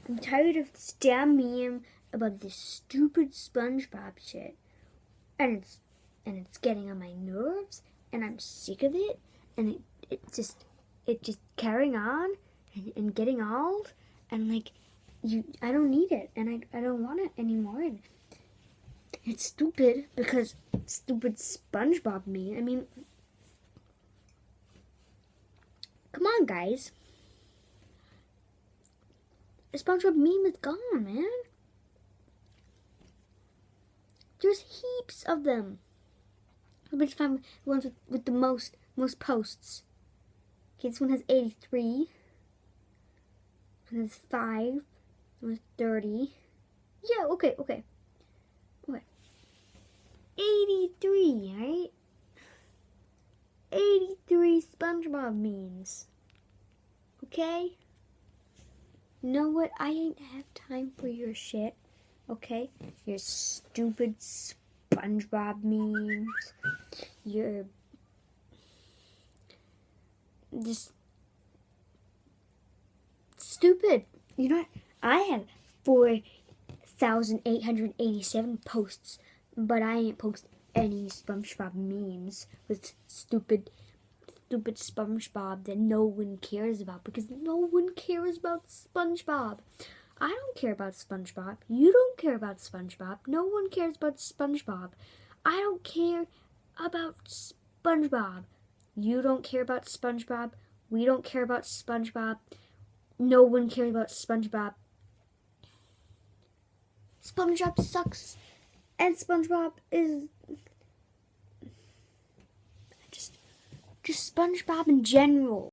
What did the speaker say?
I'm tired of this damn meme about this stupid SpongeBob shit. And it's getting on my nerves, and I'm sick of it, and it just carrying on and getting old, and like I don't need it, and I don't want it anymore. And it's stupid because stupid SpongeBob meme. I mean, come on, guys. The SpongeBob meme is gone, man. There's heaps of them. I'm going to find the ones with the most posts. Okay, this one has 83. This one has 5. This one has 30. Yeah, okay. 83, right? 83 SpongeBob memes. Okay? You know what? I ain't have time for your shit. Okay? Your stupid SpongeBob memes. You're just stupid. You know what? I have 4,887 posts, but I ain't post any SpongeBob memes with stupid SpongeBob that no one cares about, because no one cares about SpongeBob. I don't care about SpongeBob. You don't care about SpongeBob. No one cares about SpongeBob. I don't care about SpongeBob. You don't care about SpongeBob. We don't care about SpongeBob. No one cares about SpongeBob. SpongeBob sucks. And SpongeBob is just SpongeBob in general.